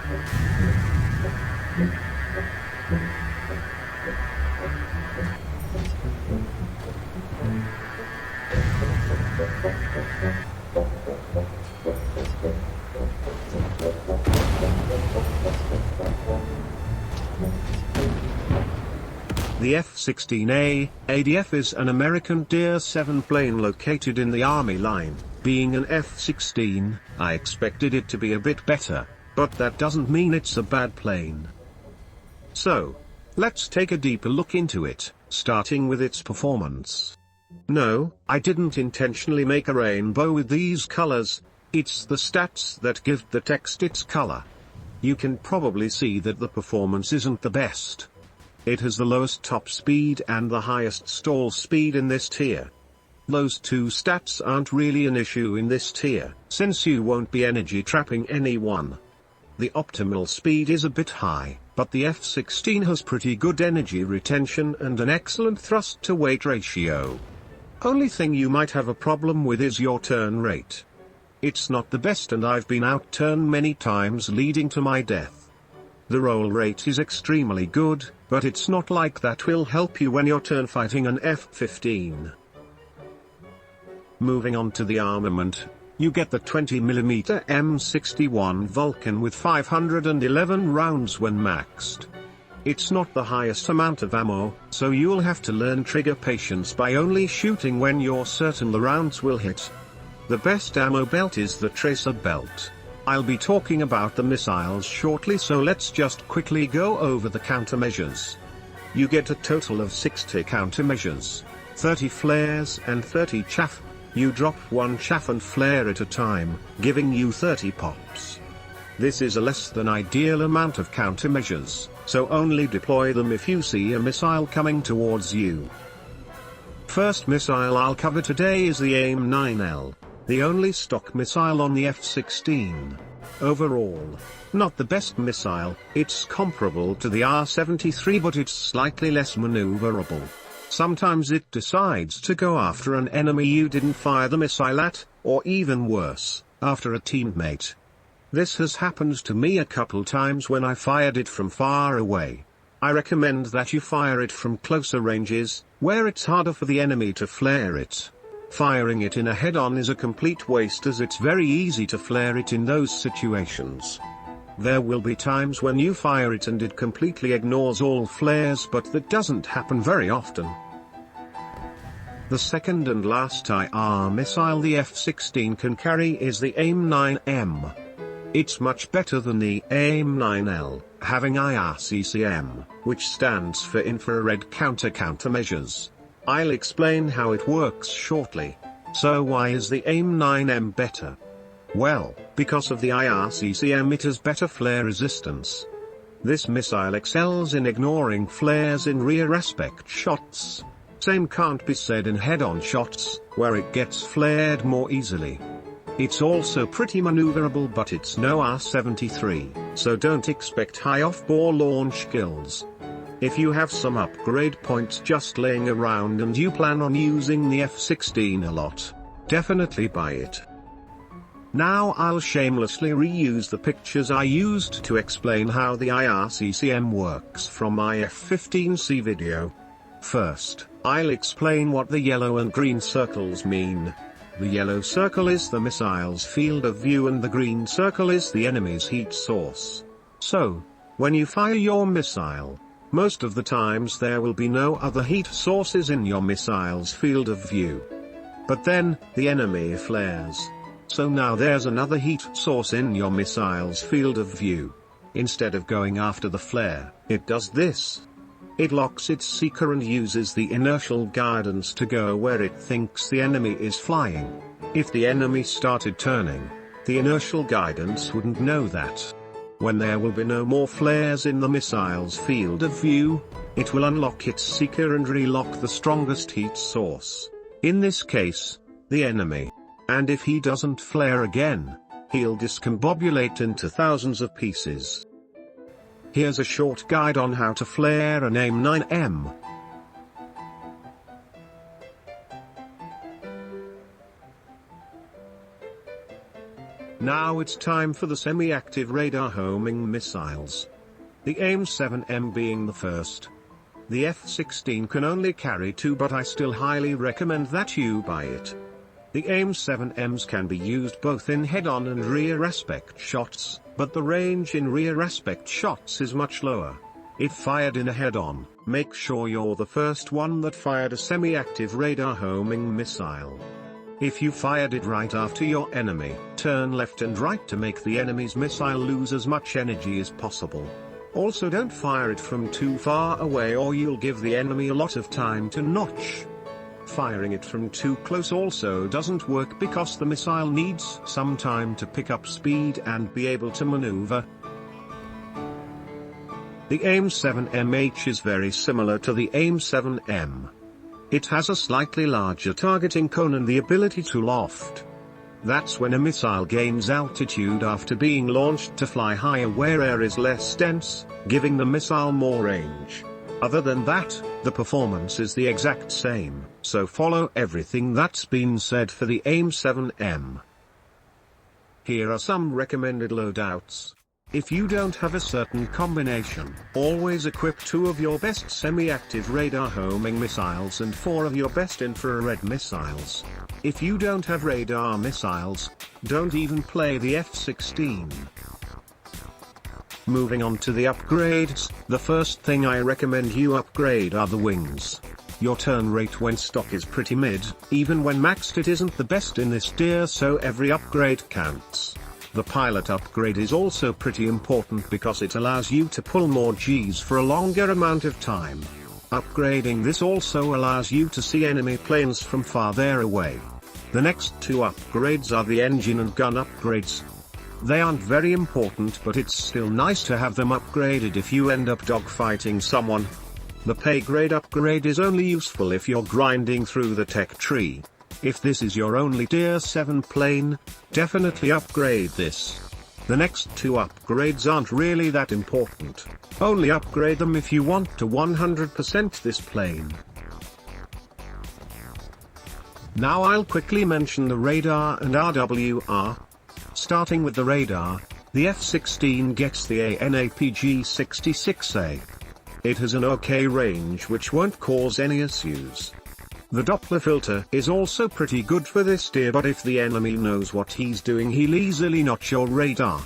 The F-16A, ADF is an American Tier 7 plane located in the Army line. Being an F-16, I expected it to be a bit better, but that doesn't mean it's a bad plane. So, let's take a deeper look into it, starting with its performance. No, I didn't intentionally make a rainbow with these colors, it's the stats that give the text its color. You can probably see that the performance isn't the best. It has the lowest top speed and the highest stall speed in this tier. Those two stats aren't really an issue in this tier, since you won't be energy trapping anyone. The optimal speed is a bit high, but the F-16 has pretty good energy retention and an excellent thrust to weight ratio. Only thing you might have a problem with is your turn rate. It's not the best and I've been outturned many times leading to my death. The roll rate is extremely good, but it's not like that will help you when you're turn fighting an F-15. Moving on to the armament, you get the 20mm M61 Vulcan with 511 rounds when maxed. It's not the highest amount of ammo, so you'll have to learn trigger patience by only shooting when you're certain the rounds will hit. The best ammo belt is the tracer belt. I'll be talking about the missiles shortly, so let's just quickly go over the countermeasures. You get a total of 60 countermeasures, 30 flares and 30 chaff. You drop one chaff and flare at a time, giving you 30 pops. This is a less than ideal amount of countermeasures, so only deploy them if you see a missile coming towards you. First missile I'll cover today is the AIM-9L. The only stock missile on the F-16. Overall, not the best missile, it's comparable to the R-73 but it's slightly less maneuverable. Sometimes it decides to go after an enemy you didn't fire the missile at, or even worse, after a teammate. This has happened to me a couple times when I fired it from far away. I recommend that you fire it from closer ranges, where it's harder for the enemy to flare it. Firing it in a head-on is a complete waste as it's very easy to flare it in those situations. There will be times when you fire it and it completely ignores all flares, but that doesn't happen very often. The second and last IR missile the F-16 can carry is the AIM-9M. It's much better than the AIM-9L, having IRCCM, which stands for Infrared Countermeasures. I'll explain how it works shortly. So why is the AIM-9M better? Well, because of the IRCCM it has better flare resistance. This missile excels in ignoring flares in rear aspect shots. Same can't be said in head-on shots, where it gets flared more easily. It's also pretty maneuverable, but it's no R-73, so don't expect high off-bore launch kills. If you have some upgrade points just laying around and you plan on using the F-16 a lot, definitely buy it. Now I'll shamelessly reuse the pictures I used to explain how the IRCCM works from my F-15C video. First, I'll explain what the yellow and green circles mean. The yellow circle is the missile's field of view and the green circle is the enemy's heat source. So, when you fire your missile, most of the times there will be no other heat sources in your missile's field of view. But then, the enemy flares. So now there's another heat source in your missile's field of view. Instead of going after the flare, it does this. It locks its seeker and uses the inertial guidance to go where it thinks the enemy is flying. If the enemy started turning, the inertial guidance wouldn't know that. When there will be no more flares in the missile's field of view, it will unlock its seeker and relock the strongest heat source. In this case, the enemy. And if he doesn't flare again, he'll discombobulate into thousands of pieces. Here's a short guide on how to flare an AIM-9M. Now it's time for the semi-active radar homing missiles. The AIM-7M being the first. The F-16 can only carry 2, but I still highly recommend that you buy it. The AIM-7Ms can be used both in head-on and rear aspect shots, but the range in rear aspect shots is much lower. If fired in a head-on, make sure you're the first one that fired a semi-active radar homing missile. If you fired it right after your enemy, turn left and right to make the enemy's missile lose as much energy as possible. Also, don't fire it from too far away or you'll give the enemy a lot of time to notch. Firing it from too close also doesn't work because the missile needs some time to pick up speed and be able to maneuver. The AIM-7MH is very similar to the AIM-7M. It has a slightly larger targeting cone and the ability to loft. That's when a missile gains altitude after being launched to fly higher where air is less dense, giving the missile more range. Other than that, the performance is the exact same, so follow everything that's been said for the AIM-7M. Here are some recommended loadouts. If you don't have a certain combination, always equip 2 of your best semi-active radar homing missiles and 4 of your best infrared missiles. If you don't have radar missiles, don't even play the F-16. Moving on to the upgrades, the first thing I recommend you upgrade are the wings. Your turn rate when stock is pretty mid, even when maxed it isn't the best in this tier, so every upgrade counts. The pilot upgrade is also pretty important because it allows you to pull more Gs for a longer amount of time. Upgrading this also allows you to see enemy planes from farther away. The next 2 upgrades are the engine and gun upgrades. They aren't very important, but it's still nice to have them upgraded if you end up dogfighting someone. The pay grade upgrade is only useful if you're grinding through the tech tree. If this is your only tier 7 plane, definitely upgrade this. The next 2 upgrades aren't really that important. Only upgrade them if you want to 100% this plane. Now I'll quickly mention the radar and RWR. Starting with the radar, the F-16 gets the ANAPG-66A. It has an okay range which won't cause any issues. The Doppler filter is also pretty good for this tier, but if the enemy knows what he's doing he'll easily notch your radar.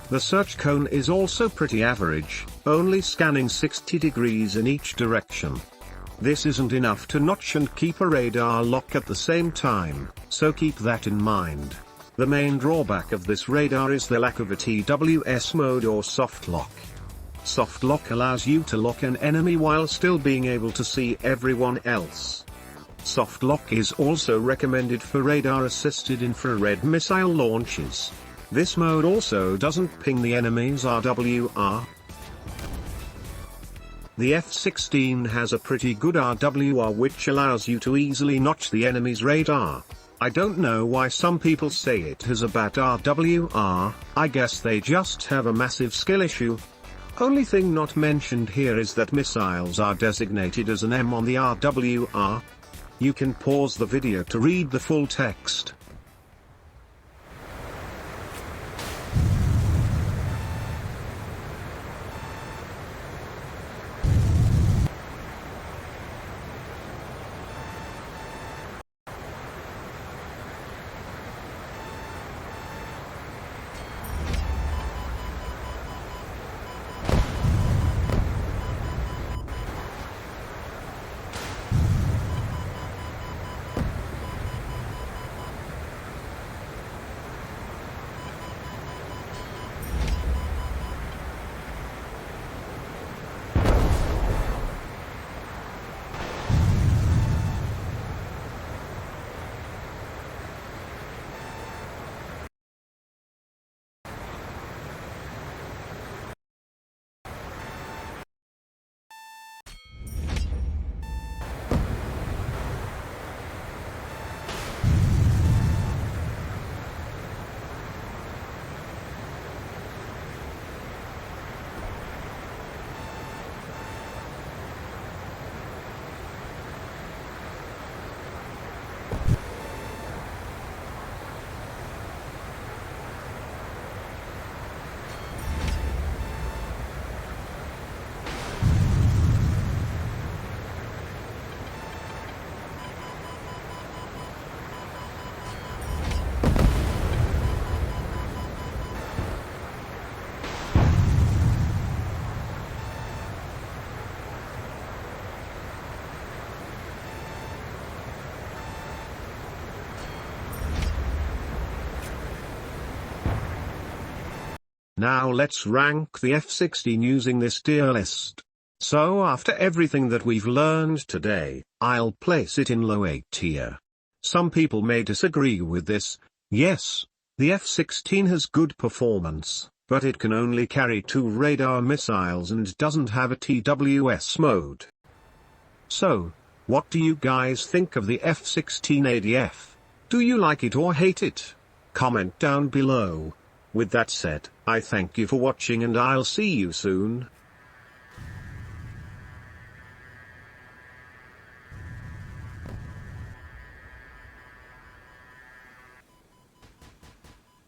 The search cone is also pretty average, only scanning 60 degrees in each direction. This isn't enough to notch and keep a radar lock at the same time, so keep that in mind. The main drawback of this radar is the lack of a TWS mode or soft lock. Soft lock allows you to lock an enemy while still being able to see everyone else. Soft lock is also recommended for radar-assisted infrared missile launches. This mode also doesn't ping the enemy's RWR. The F-16 has a pretty good RWR which allows you to easily notch the enemy's radar. I don't know why some people say it has a bad RWR, I guess they just have a massive skill issue. Only thing not mentioned here is that missiles are designated as an M on the RWR. You can pause the video to read the full text. Now let's rank the F-16 using this tier list. So after everything that we've learned today, I'll place it in low A tier. Some people may disagree with this. Yes, the F-16 has good performance, but it can only carry 2 radar missiles and doesn't have a TWS mode. So, what do you guys think of the F-16 ADF? Do you like it or hate it? Comment down below. With that said, I thank you for watching and I'll see you soon.